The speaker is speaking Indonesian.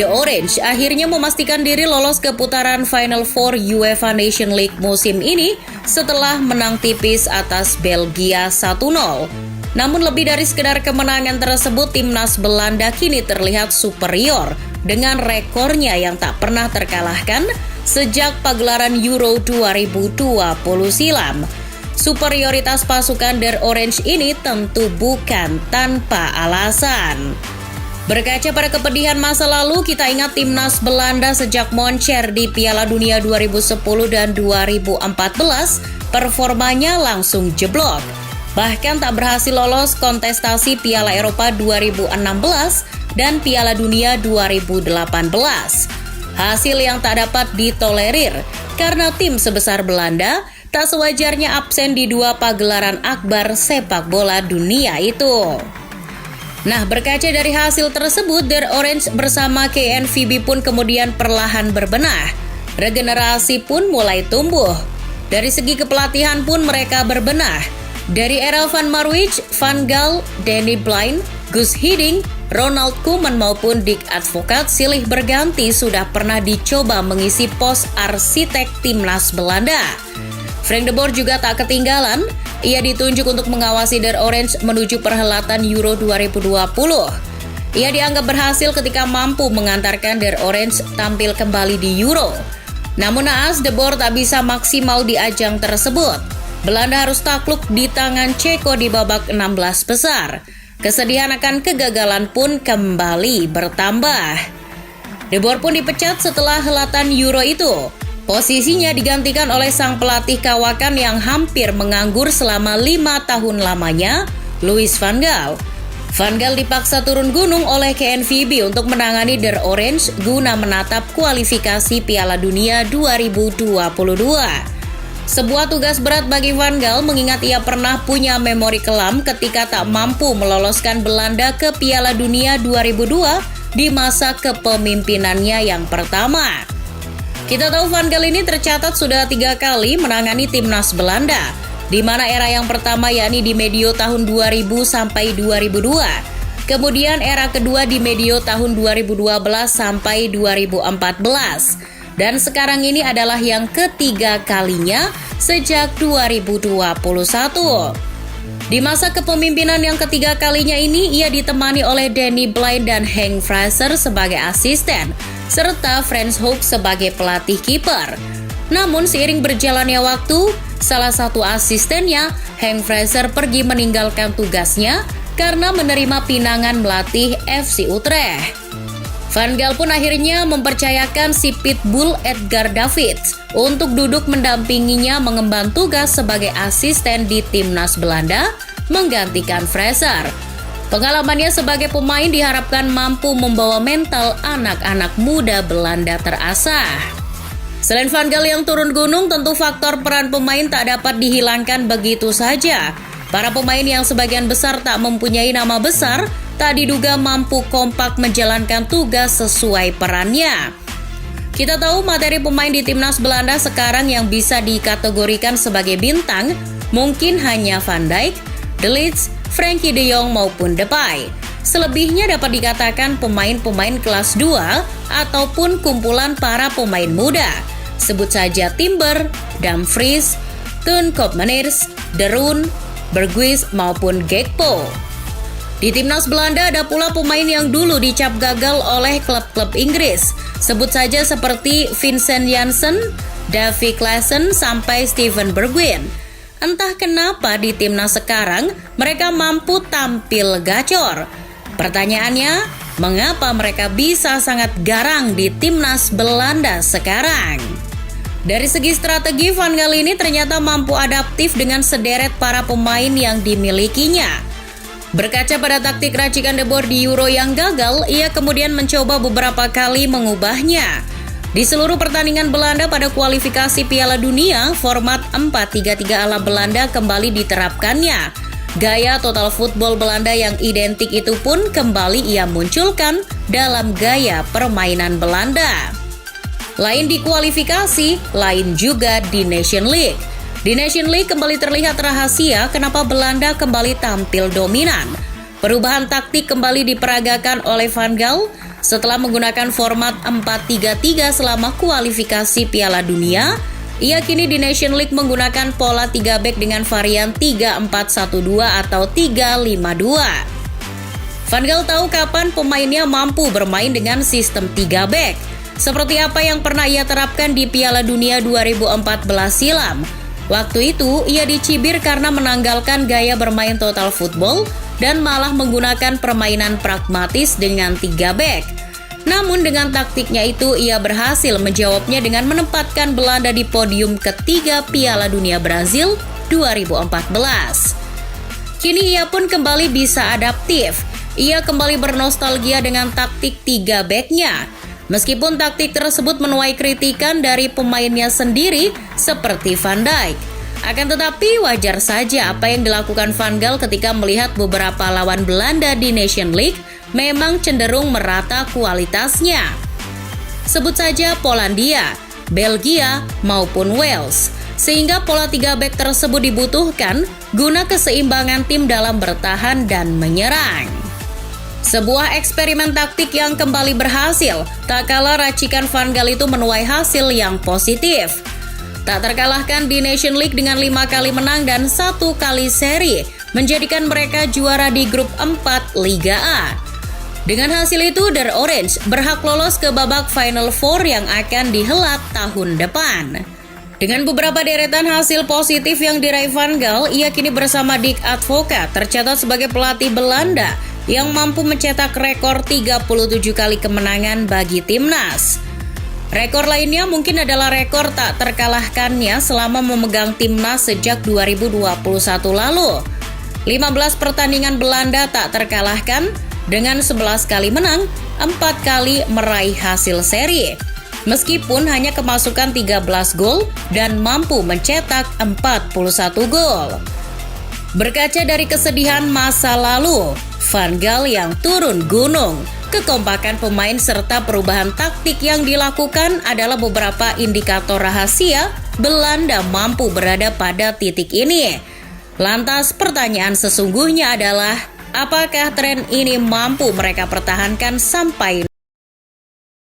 The Orange akhirnya memastikan diri lolos ke putaran Final Four UEFA Nation League musim ini setelah menang tipis atas Belgia 1-0. Namun lebih dari sekedar kemenangan tersebut, timnas Belanda kini terlihat superior dengan rekornya yang tak pernah terkalahkan sejak pagelaran Euro 2020 silam. Superioritas pasukan Der Orange ini tentu bukan tanpa alasan. Berkaca pada kepedihan masa lalu, kita ingat timnas Belanda sejak moncer di Piala Dunia 2010 dan 2014, performanya langsung jeblok. Bahkan tak berhasil lolos kontestasi Piala Eropa 2016 dan Piala Dunia 2018. Hasil yang tak dapat ditolerir karena tim sebesar Belanda tak sewajarnya absen di dua pagelaran akbar sepak bola dunia itu. Nah, berkaca dari hasil tersebut, Der Orange bersama KNVB pun kemudian perlahan berbenah. Regenerasi pun mulai tumbuh. Dari segi kepelatihan pun mereka berbenah. Dari era Van Marwijk, Van Gaal, Danny Blind, Guus Hiddink, Ronald Koeman maupun Dick Advocaat silih berganti sudah pernah dicoba mengisi pos arsitek timnas Belanda. Frank de Boer juga tak ketinggalan. Ia ditunjuk untuk mengawasi Der Orange menuju perhelatan Euro 2020. Ia dianggap berhasil ketika mampu mengantarkan Der Orange tampil kembali di Euro. Namun naas, de Boer tak bisa maksimal di ajang tersebut. Belanda harus takluk di tangan Ceko di babak 16 besar. Kesedihan akan kegagalan pun kembali bertambah. De Boer pun dipecat setelah helatan Euro itu. Posisinya digantikan oleh sang pelatih kawakan yang hampir menganggur selama 5 tahun lamanya, Louis van Gaal. Van Gaal dipaksa turun gunung oleh KNVB untuk menangani Der Orange guna menatap kualifikasi Piala Dunia 2022. Sebuah tugas berat bagi Van Gaal mengingat ia pernah punya memori kelam ketika tak mampu meloloskan Belanda ke Piala Dunia 2002 di masa kepemimpinannya yang pertama. Kita tahu Van Gaal ini tercatat sudah 3 kali menangani timnas Belanda, di mana era yang pertama yakni di medio tahun 2000 sampai 2002. Kemudian era kedua di medio tahun 2012 sampai 2014. Dan sekarang ini adalah yang ketiga kalinya sejak 2021. Di masa kepemimpinan yang ketiga kalinya ini, ia ditemani oleh Danny Blind dan Henk Fraser sebagai asisten, serta Frans Hoek sebagai pelatih kiper. Namun seiring berjalannya waktu, salah satu asistennya, Henk Fraser, pergi meninggalkan tugasnya karena menerima pinangan melatih FC Utrecht. Van Gaal pun akhirnya mempercayakan si Pitbull Edgar Davids untuk duduk mendampinginya mengemban tugas sebagai asisten di timnas Belanda menggantikan Fraser. Pengalamannya sebagai pemain diharapkan mampu membawa mental anak-anak muda Belanda terasah. Selain Van Gaal yang turun gunung, tentu faktor peran pemain tak dapat dihilangkan begitu saja. Para pemain yang sebagian besar tak mempunyai nama besar, tak diduga mampu kompak menjalankan tugas sesuai perannya. Kita tahu materi pemain di timnas Belanda sekarang yang bisa dikategorikan sebagai bintang mungkin hanya Van Dijk, De Ligt, Frenkie de Jong maupun Depay. Selebihnya dapat dikatakan pemain-pemain kelas 2 ataupun kumpulan para pemain muda. Sebut saja Timber, Dumfries, Teun Koopmeiners, De Roon, Berghuis maupun Gakpo. Di timnas Belanda ada pula pemain yang dulu dicap gagal oleh klub-klub Inggris. Sebut saja seperti Vincent Janssen, Davy Klaassen sampai Steven Bergwijn. Entah kenapa di timnas sekarang mereka mampu tampil gacor. Pertanyaannya, mengapa mereka bisa sangat garang di timnas Belanda sekarang? Dari segi strategi, Van Gaal ini ternyata mampu adaptif dengan sederet para pemain yang dimilikinya. Berkaca pada taktik racikan De Boer di Euro yang gagal, ia kemudian mencoba beberapa kali mengubahnya. Di seluruh pertandingan Belanda pada kualifikasi Piala Dunia, format 4-3-3 ala Belanda kembali diterapkannya. Gaya total football Belanda yang identik itu pun kembali ia munculkan dalam gaya permainan Belanda. Lain di kualifikasi, lain juga di Nation League. Di Nation League kembali terlihat rahasia kenapa Belanda kembali tampil dominan. Perubahan taktik kembali diperagakan oleh Van Gaal. Setelah menggunakan format 4-3-3 selama kualifikasi Piala Dunia, ia kini di Nation League menggunakan pola 3 bek dengan varian 3-4-1-2 atau 3-5-2. Van Gaal tahu kapan pemainnya mampu bermain dengan sistem 3 bek, seperti apa yang pernah ia terapkan di Piala Dunia 2014 silam. Waktu itu, ia dicibir karena menanggalkan gaya bermain total football dan malah menggunakan permainan pragmatis dengan 3 bek. Namun dengan taktiknya itu, ia berhasil menjawabnya dengan menempatkan Belanda di podium ketiga Piala Dunia Brazil 2014. Kini ia pun kembali bisa adaptif. Ia kembali bernostalgia dengan taktik 3 beknya. Meskipun taktik tersebut menuai kritikan dari pemainnya sendiri seperti Van Dijk. Akan tetapi wajar saja apa yang dilakukan Van Gaal ketika melihat beberapa lawan Belanda di Nation League memang cenderung merata kualitasnya. Sebut saja Polandia, Belgia, maupun Wales. Sehingga pola 3 bek tersebut dibutuhkan guna keseimbangan tim dalam bertahan dan menyerang. Sebuah eksperimen taktik yang kembali berhasil, tak kalah racikan Van Gaal itu menuai hasil yang positif. Tak terkalahkan di Nation League dengan 5 kali menang dan 1 kali seri, menjadikan mereka juara di grup 4 Liga A. Dengan hasil itu, The Orange berhak lolos ke babak Final Four yang akan dihelat tahun depan. Dengan beberapa deretan hasil positif yang diraih Van Gaal, ia kini bersama Dick Advocaat tercatat sebagai pelatih Belanda yang mampu mencetak rekor 37 kali kemenangan bagi timnas. Rekor lainnya mungkin adalah rekor tak terkalahkannya selama memegang timnas sejak 2021 lalu. 15 pertandingan Belanda tak terkalahkan dengan 11 kali menang, 4 kali meraih hasil seri. Meskipun hanya kemasukan 13 gol dan mampu mencetak 41 gol. Berkaca dari kesedihan masa lalu, Van Gaal yang turun gunung, kekompakan pemain serta perubahan taktik yang dilakukan adalah beberapa indikator rahasia Belanda mampu berada pada titik ini. Lantas pertanyaan sesungguhnya adalah, apakah tren ini mampu mereka pertahankan sampai